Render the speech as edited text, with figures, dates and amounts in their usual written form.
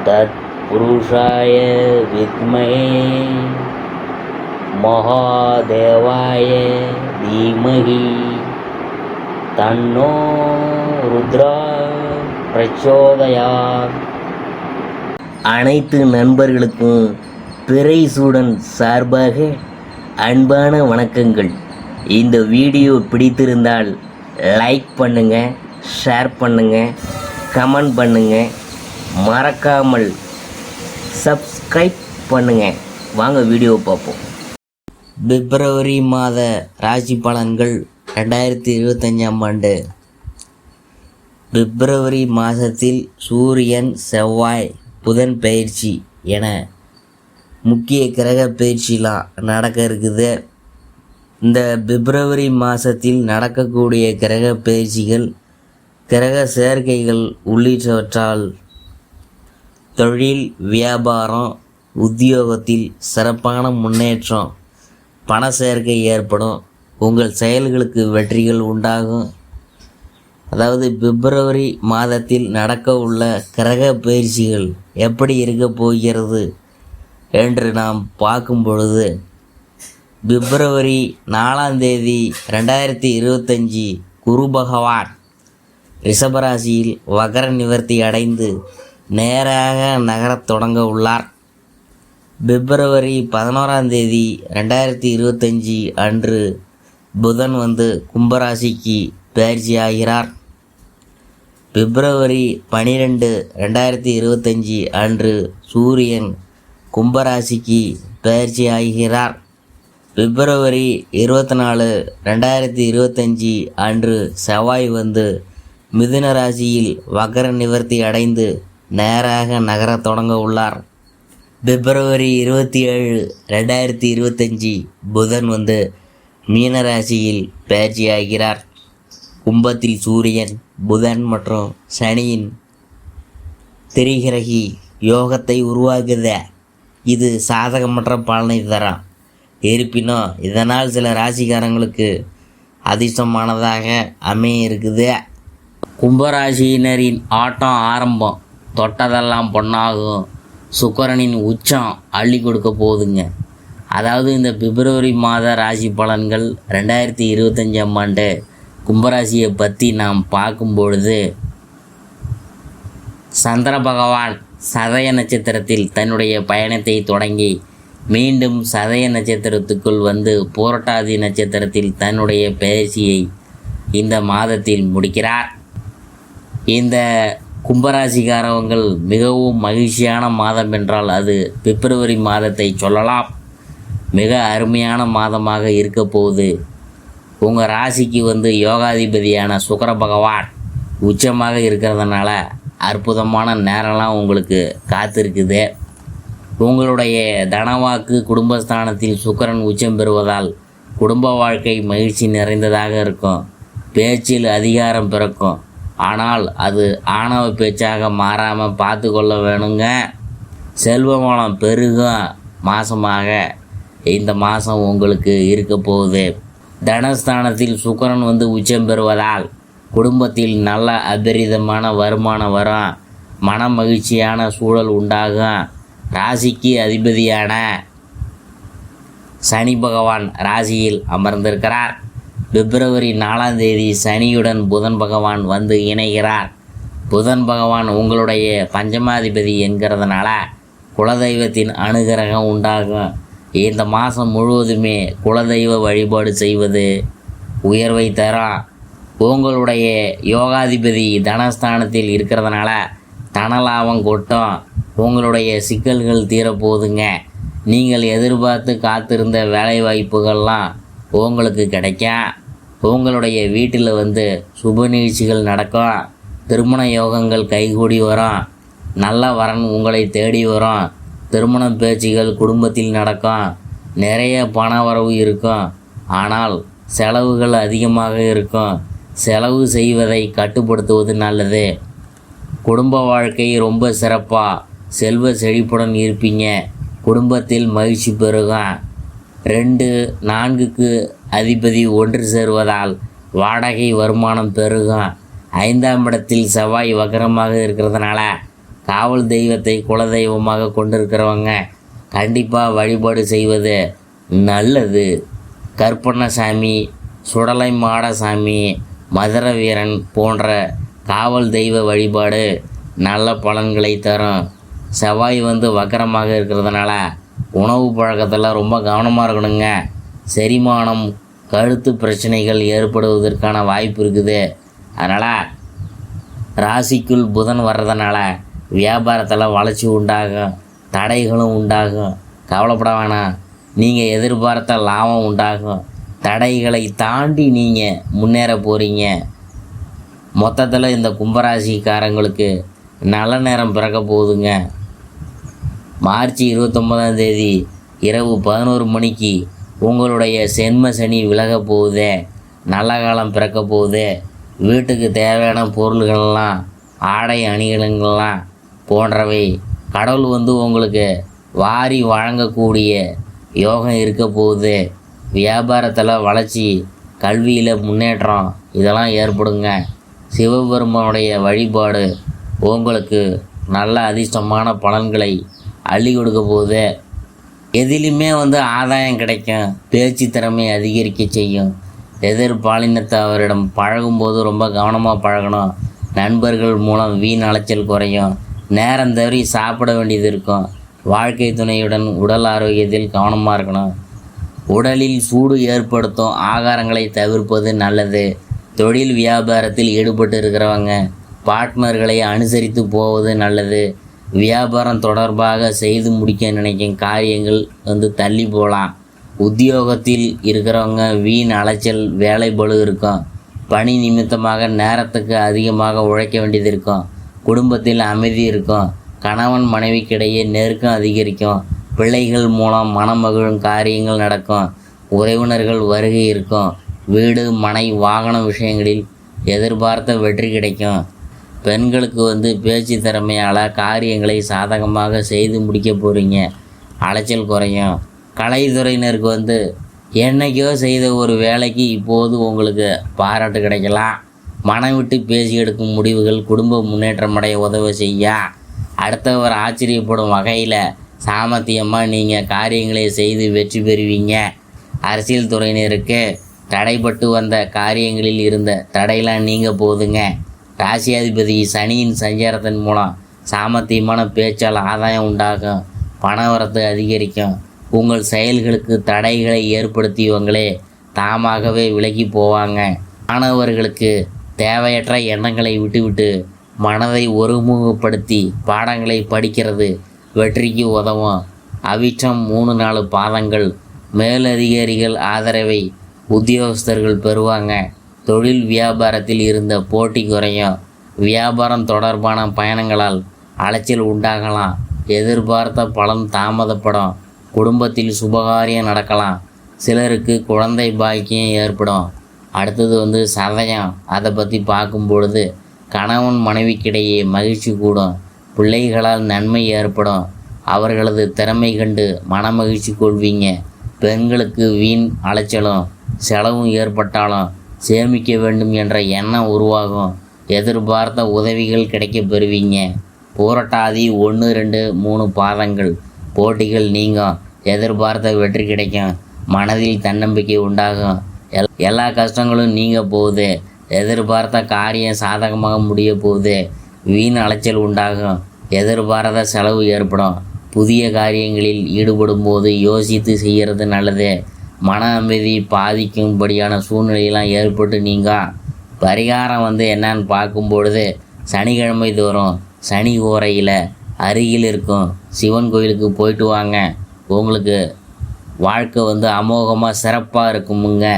तत्पुरुषाय विद्महे महादेवाय धीमहि तन्नो रुद्रा प्रचोदयात्. அனைத்து நண்பர்களுக்கும் பிறைசூடன் சார்பாக அன்பான வணக்கங்கள். இந்த வீடியோ பிடித்திருந்தால் லைக் பண்ணுங்கள், ஷேர் பண்ணுங்கள், கமெண்ட் பண்ணுங்கள், மறக்காமல் சப்ஸ்கிரைப் பண்ணுங்கள். வாங்க வீடியோ பார்ப்போம். பிப்ரவரி மாத ராசி பலன்கள் 2025ஆம் ஆண்டு. பிப்ரவரி மாதத்தில் சூரியன், செவ்வாய், புதன் பயிற்சி என முக்கிய கிரக பயிற்சிலாம் நடக்க இருக்குது. இந்த பிப்ரவரி மாதத்தில் நடக்கக்கூடிய கிரக பயிற்சிகள், கிரக சேர்க்கைகள் உள்ளிட்டவற்றால் தொழில், வியாபாரம், உத்தியோகத்தில் சிறப்பான முன்னேற்றம், பண சேர்க்கை ஏற்படும். உங்கள் செயல்களுக்கு வெற்றிகள் உண்டாகும். அதாவது பிப்ரவரி மாதத்தில் நடக்க உள்ள கிரக பயிற்சிகள் எப்படி இருக்க போகிறது என்று நாம் பார்க்கும் பொழுது, பிப்ரவரி 4ஆம் தேதி 2025 குரு பகவான் ரிஷபராசியில் வகர நிவர்த்தி அடைந்து நேராக நகரத் தொடங்க உள்ளார். பிப்ரவரி 11ஆம் தேதி 2025 அன்று புதன் கும்பராசிக்கு பயிற்சி ஆகிறார். பிப்ரவரி 12, 2025 அன்று சூரியன் கும்பராசிக்கு பயிற்சி ஆகிறார். பிப்ரவரி 24, 2025 அன்று செவ்வாய் மிதுன ராசியில் வகர நிவர்த்தி அடைந்து நேராக நகரத் தொடங்க உள்ளார். பிப்ரவரி 27, 2025 புதன் மீன ராசியில் பயிற்சி ஆகிறார். கும்பத்தில் சூரியன், புதன் மற்றும் சனியின் திரிகிரகி யோகத்தை உருவாக்குத. இது சாதகமற்ற பலனை தரும். இருப்பினும் இதனால் சில ராசிக்காரங்களுக்கு அதிர்ஷ்டமானதாக அமைய இருக்குது. கும்பராசியினரின் ஆட்டம் ஆரம்பம். தொட்டதெல்லாம் பொன்னாகும். சுக்கிரனின் உச்சம் அள்ளி கொடுக்க போகுதுங்க. அதாவது இந்த பிப்ரவரி மாத ராசி பலன்கள் 2025ஆம் ஆண்டு கும்பராசியை பற்றி நாம் பார்க்கும் பொழுது, சந்திர பகவான் சதய நட்சத்திரத்தில் தன்னுடைய பயணத்தை தொடங்கி மீண்டும் சதய நட்சத்திரத்துக்குள் புரட்டாதி நட்சத்திரத்தில் தன்னுடைய பயிற்சியை இந்த மாதத்தில் முடிக்கிறார். இந்த கும்பராசிக்காரவங்கள் மிகவும் மகிழ்ச்சியான மாதம் என்றால் அது பிப்ரவரி மாதத்தை சொல்லலாம். மிக அருமையான மாதமாக இருக்க போகுது. உங்கள் ராசிக்கு யோகாதிபதியான சுக்கிர பகவான் உச்சமாக இருக்கிறதுனால அற்புதமான நேரம்லாம் உங்களுக்கு காத்திருக்குது. உங்களுடைய தனவாக்கு குடும்பஸ்தானத்தில் சுக்கிரன் உச்சம் பெறுவதால் குடும்ப வாழ்க்கை மகிழ்ச்சி நிறைந்ததாக இருக்கும். பேச்சில் அதிகாரம் பிறக்கும். ஆனால் அது ஆணவ பேச்சாக மாறாமல் பார்த்து கொள்ள வேணுங்க. செல்வ வளம் பெருகும் மாதமாக இந்த மாதம் உங்களுக்கு இருக்க போகுது. தனஸ்தானத்தில் சுக்கிரன் உச்சம் பெறுவதால் குடும்பத்தில் நல்ல அபரிதமான வருமானம் வரும். மன மகிழ்ச்சியான சூழல் உண்டாகும். ராசிக்கு அதிபதியான சனி பகவான் ராசியில் அமர்ந்திருக்கிறார். பிப்ரவரி 4ஆம் தேதி சனியுடன் புதன் பகவான் இணைகிறார். புதன் பகவான் உங்களுடைய பஞ்சமாதிபதி என்கிறதுனால குலதெய்வத்தின் அனுகிரகம் உண்டாகும். இந்த மாதம் முழுவதுமே குலதெய்வ வழிபாடு செய்வது உயர்வை தரும். உங்களுடைய யோகாதிபதி தனஸ்தானத்தில் இருக்கிறதுனால தனலாபம் கொட்டும். உங்களுடைய சிக்கல்கள் தீரப்போகுதுங்க. நீங்கள் எதிர்பார்த்து காத்திருந்த வேலை வாய்ப்புகள்லாம் உங்களுக்கு கிடைக்கும். உங்களுடைய வீட்டில் சுப நிகழ்ச்சிகள் நடக்கும். திருமண யோகங்கள் கைகூடி வரும். நல்ல வரன் உங்களை தேடி வரும். திருமண பேச்சுகள் குடும்பத்தில் நடக்கும். நிறைய பண வரவு இருக்கும். ஆனால் செலவுகள் அதிகமாக இருக்கும். செலவு செய்வதை கட்டுப்படுத்துவது நல்லது. குடும்ப வாழ்க்கை ரொம்ப சிறப்பாக செல்வ செழிப்புடன் இருப்பீங்க. குடும்பத்தில் மகிழ்ச்சி பெருகும். 2, 4க்கு அதிபதி ஒன்று சேருவதால் வாடகை வருமானம் பெருகும். 5ஆம் இடத்தில் செவ்வாய் வக்கரமாக இருக்கிறதுனால காவல் தெய்வத்தை குலதெய்வமாக கொண்டிருக்கிறவங்க கண்டிப்பாக வழிபாடு செய்வது நல்லது. கருப்பண்ணசாமி, சுடலை மாடசாமி, மதுரை வீரன் போன்ற காவல் தெய்வ வழிபாடு நல்ல பலன்களை தரும். செவ்வாய் வக்கரமாக இருக்கிறதுனால உணவு பழக்கத்தில் ரொம்ப கவனமாக இருக்கணுங்க. செரிமானம், கழுத்து பிரச்சனைகள் ஏற்படுவதற்கான வாய்ப்பு இருக்குது. அதனால் ராசிக்குள் புதன் வர்றதுனால வியாபாரத்தில் வளர்ச்சி உண்டாகும், தடைகளும் உண்டாகும். கவலைப்பட வேணாம், நீங்கள் எதிர்பார்த்த லாபம் உண்டாகும். தடைகளை தாண்டி நீங்கள் முன்னேற போகிறீங்க. மொத்தத்தில் இந்த கும்பராசிக்காரங்களுக்கு நல்ல நேரம் பிறக்க போகுதுங்க. மார்ச் 29 இரவு 11 மணிக்கு உங்களுடைய சென்ம சனி விலக போகுதே, நல்ல காலம் பிறக்க போகுது. வீட்டுக்கு தேவையான பொருள்கள்லாம், ஆடை அணிகலன்கள்லாம் போன்றவை கடவுள் உங்களுக்கு வாரி வழங்கக்கூடிய யோகம் இருக்க போகுது. வியாபாரத்தில் வளர்ச்சி, கல்வியில் முன்னேற்றம் இதெல்லாம் ஏற்படுங்க. சிவபெருமானுடைய வழிபாடு உங்களுக்கு நல்ல அதிர்ஷ்டமான பலன்களை அள்ளி கொடுக்க போகுது. எதிலுமே ஆதாயம் கிடைக்கும். பேச்சு திறமை அதிகரிக்க செய்யும். எதிர்பாலினத்தவரிடம் பழகும்போது ரொம்ப கவனமாக பழகணும். நண்பர்கள் மூலம் வீண் அலைச்சல் குறையும். நேரம் தவறி சாப்பிட வேண்டியது இருக்கும். வாழ்க்கை துணையுடன் உடல் ஆரோக்கியத்தில் கவனமாக இருக்கணும். உடலில் சூடு ஏற்படுத்தும் ஆகாரங்களை தவிர்ப்பது நல்லது. தொழில் வியாபாரத்தில் ஈடுபட்டு இருக்கிறவங்க பார்ட்னர்களை அனுசரித்து போவது நல்லது. வியாபாரம் தொடர்பாக செய்து முடிக்க நினைக்கும் காரியங்கள் தள்ளி போகலாம். உத்தியோகத்தில் இருக்கிறவங்க வீண் அலைச்சல், வேலை பளு இருக்கும். பணி நிமித்தமாக நேரத்துக்கு அதிகமாக உழைக்க வேண்டியது இருக்கும். குடும்பத்தில் அமைதி இருக்கும். கணவன் மனைவிக்கிடையே நெருக்கம் அதிகரிக்கும். பிள்ளைகள் மூலம் மனமகிழும் காரியங்கள் நடக்கும். உறவினர்கள் வருகை இருக்கும். வீடு, மனை, வாகன விஷயங்களில் எதிர்பார்த்த வெற்றி கிடைக்கும். பெண்களுக்கு பேச்சு திறமையால் காரியங்களை சாதகமாக செய்து முடிக்க போகிறீங்க. அலைச்சல் குறையும். கலைத்துறையினருக்கு என்னைக்கோ செய்த ஒரு வேலைக்கு இப்போது உங்களுக்கு பாராட்டு கிடைக்கலாம். மனம் விட்டு பேசி எடுக்கும் முடிவுகள் குடும்ப முன்னேற்றமடைய உதவி செய்ய. அடுத்தவர் ஆச்சரியப்படும் வகையில் சாமர்த்தியமாக நீங்கள் காரியங்களை செய்து வெற்றி பெறுவீங்க. அரசியல் துறையினருக்கு தடைப்பட்டு வந்த காரியங்களில் இருந்த தடையெல்லாம் நீங்கள் போதுங்க. ராசியாதிபதி சனியின் சஞ்சாரத்தின் மூலம் சாமர்த்தியமான பேச்சால் ஆதாயம் உண்டாகும். பணவரத்து அதிகரிக்கும். உங்கள் செயல்களுக்கு தடைகளை ஏற்படுத்தியவங்களே தாமாகவே விலகி போவாங்க. மாணவர்களுக்கு தேவையற்ற எண்ணங்களை விட்டுவிட்டு மனதை ஒருமுகப்படுத்தி பாடங்களை படிக்கிறது வெற்றிக்கு உதவும். அவிட்டம் 3-4 பாதங்கள் மேலதிகாரிகள் ஆதரவை உத்தியோகஸ்தர்கள் பெறுவாங்க. தொழில் வியாபாரத்தில் இருந்த போட்டி குறையும். வியாபாரம் தொடர்பான பயணங்களால் அலைச்சல் உண்டாகலாம். எதிர்பார்த்த பலன் தாமதப்படும். குடும்பத்தில் சுபகாரியம் நடக்கலாம். சிலருக்கு குழந்தை பாக்கியம் ஏற்படும். அடுத்தது சதயம். அதை பற்றி பார்க்கும் பொழுது கணவன் மனைவிக்கிடையே மகிழ்ச்சி கூடும். பிள்ளைகளால் நன்மை ஏற்படும். அவர்களது திறமை கண்டு மனமகிழ்ச்சி கொள்வீங்க. பெண்களுக்கு வீண் அலைச்சலும் செலவும் ஏற்பட்டாலும் சேமிக்க வேண்டும் என்ற எண்ணம் உருவாகும். எதிர்பார்த்த உதவிகள் கிடைக்க பெறுவீங்க. போராட்டாதி 1, 2, 3 பாதங்கள் போட்டிகள் நீங்கும். எதிர்பார்த்த வெற்றி கிடைக்கும். மனதில் தன்னம்பிக்கை உண்டாகும். எல்லா கஷ்டங்களும் நீங்க போகுது. எதிர்பார்த்த காரியம் சாதகமாக முடிய போகுது. வீண் அலைச்சல் உண்டாகும். எதிர்பாராத செலவு ஏற்படும். புதிய காரியங்களில் ஈடுபடும் போது யோசித்து செய்கிறது நல்லது. மன அமைதி பாதிக்கும்படியான சூழ்நிலையெல்லாம் ஏற்பட்டு நீங்கள் பரிகாரம் என்னன்னு பார்க்கும்பொழுது சனிக்கிழமை தோறும் சனி ஓரையில் அருகில் இருக்கும் சிவன் கோயிலுக்கு போயிட்டு வாங்க. உங்களுக்கு வாழ்க்கை அமோகமாக சிறப்பாக இருக்குமுங்க.